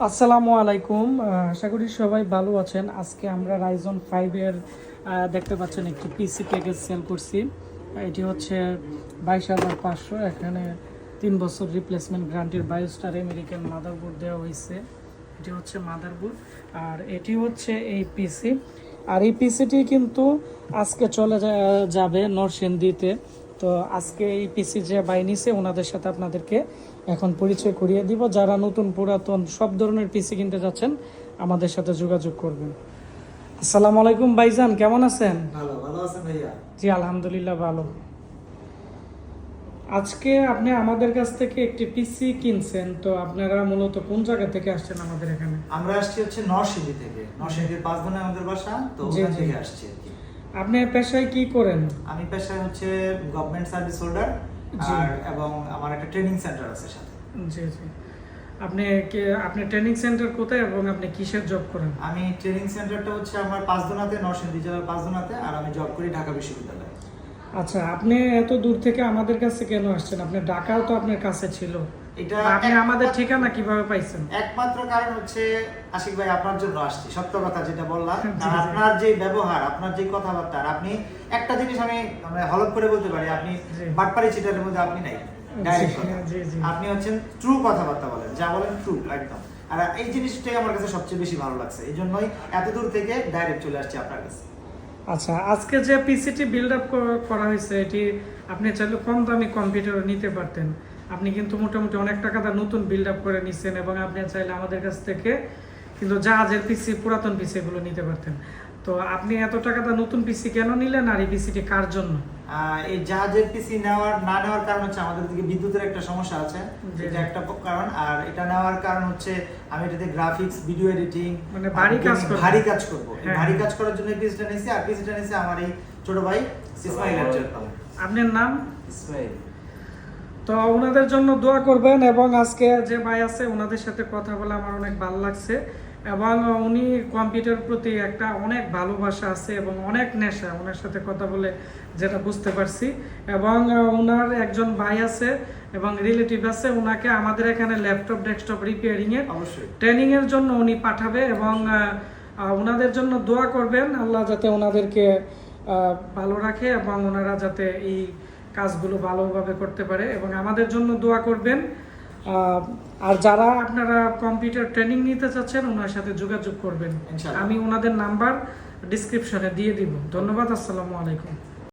আসসালামু আলাইকুম। আশা করি সবাই ভালো আছেন। আজকে আমরা রাইজন 5 এর দেখতে পাচ্ছেন একটি পিসি প্যাকেজ সেল করছি। এটি হচ্ছে 22,500। এখানে 3 বছর রিপ্লেসমেন্ট গ্যারান্টির বায়োস্টার আমেরিকান মাদারবোর্ড দেওয়া হয়েছে। এটি হচ্ছে মাদারবোর্ড আর এটি হচ্ছে এই পিসি। আর এই পিসিটি কিন্তু আজকে চলে যাবে নরসিংদীতে। তো আজকে এই পিসি যে বাই নিছে ওনাদের সাথে আপনাদেরকে এখন পরিচয় করিয়ে দিব। যারা নতুন পুরাতন সব ধরনের পিসি কিনতে যাচ্ছেন আমাদের সাথে যোগাযোগ করবেন। আসসালামু আলাইকুম ভাইজান, কেমন আছেন? ভালো আছেন ভাইয়া? জি আলহামদুলিল্লাহ ভালো। আজকে আপনি আমাদের কাছ থেকে একটি পিসি কিনছেন, তো আপনারা মূলত কোন জায়গা থেকে আসছেন আমাদের এখানে? আমরা আসছি হচ্ছে নরসিংদী থেকে। নরসিংদীর 5 ধানে আমাদের বাসা, তো জি, ওখান জি। থেকে আসছি আর কি। আপনি পেশায় কি করেন? আমি পেশায় হচ্ছে গভর্নমেন্ট সার্ভিস হোল্ডার, জি। এবং আমার একটা ট্রেনিং সেন্টার আছে সাথে। জি জি। আপনি ট্রেনিং সেন্টার কোথায় এবং আপনি কিসের জব করেন? আমি ট্রেনিং সেন্টারটা হচ্ছে আমার পাঁচদোনাতে, নরসিংদী জেলার পাঁচদোনাতে, আর আমি জব করি ঢাকা বিশ্ববিদ্যালয়ে। আচ্ছা, আপনি এত দূর থেকে আমাদের কাছে কেন আসছেন? আপনি ঢাকাও তো আপনার কাছে ছিল। এটা আপনি আমাদের ঠিকানা কিভাবে পাইছেন? একমাত্র কারণ হচ্ছে আশিক ভাই, আপনার জন্য আসছি, সত্য কথা যেটা বললাম। জি, আর জি। আপনার যে ব্যবহার, আপনার যে কথাবার্তা, আপনি একটা জিনিস আমি হলপ করে বলতে পারি, আপনি জি। বাটপারি চিটারের মধ্যে আপনি নাই। Direct কথা। জি, জি। আপনি হচ্ছেন ট্রু কথাবার্তা বলেন, যা বলেন ট্রু একদম। আর এই জিনিসটাই আমার কাছে সবচেয়ে বেশি ভালো লাগছে, এই জন্যই এত দূর থেকে ডাইরেক্ট চলে আসছি আপনার কাছে। আচ্ছা, আজকে যে পিসিটি বিল্ড আপ করা হয়েছে, এটি আপনি চাইলে কম দামি কম্পিউটার নিতে পারতেন। আপনি কিন্তু মোটামুটি অনেক টাকা দিয়ে নতুন বিল্ড আপ করে নিচ্ছেন এবং আপনি চাইলে আমাদের কাছ থেকে কিন্তু জাহাজের পিসি, পুরাতন পিসি এগুলো নিতে পারতেন। তো আপনি এত টাকা দিয়ে নতুন পিসি কেন নিলেন, আর এই পিসিটি কার জন্য? এই জাহাজের পিসি না নেওয়ার কারণ হচ্ছে আমাদের দিকে বিদ্যুতের একটা সমস্যা আছে, জি, এটা জি। একটা কারণ। আর এটা নেওয়ার কারণ হচ্ছে আমি এটাতে গ্রাফিক্স, ভিডিও এডিটিং, মানে ভারী কাজ করব। ভারী কাজ করব। এই হ্যাঁ। ভারী কাজ করার জন্য এই পিসিটা নিয়েছি, আর পিসিটা নিয়েছি আমার এই ছোট ভাই ইসমাইলের জন্য। আপনার নাম? ইসমাইল। তো ওনাদের জন্য দোয়া করবেন এবং আজকে যে ভাই আছে ওনাদের সাথে কথা বলে আমার অনেক ভালো লাগছে এবং উনি কম্পিউটার প্রতি একটা অনেক ভালোবাসা আছে এবং অনেক নেশা, ওনার সাথে কথা বলে যেটা বুঝতে পারছি। এবং ওনার একজন ভাই আছে এবং রিলেটিভ আছে, ওনাকে আমাদের এখানে ল্যাপটপ ডেস্কটপ রিপেয়ারিংয়ের অবশ্যই। ট্রেনিংয়ের জন্য উনি পাঠাবে এবং ওনাদের জন্য দোয়া করবেন, আল্লাহ যাতে ওনাদেরকে ভালো রাখে এবং ওনারা যাতে এই কাজগুলো ভালোভাবে করতে পারে এবং আমাদের জন্য দোয়া করবেন। আর যারা আপনারা কম্পিউটার ট্রেনিং নিতে চাচ্ছেন ওনার সাথে যোগাযোগ করবেন। ইনশাআল্লাহ। আমি ওনাদের নাম্বার ডিসক্রিপশনে দিয়ে দিব। ধন্যবাদ। আসসালামু আলাইকুম।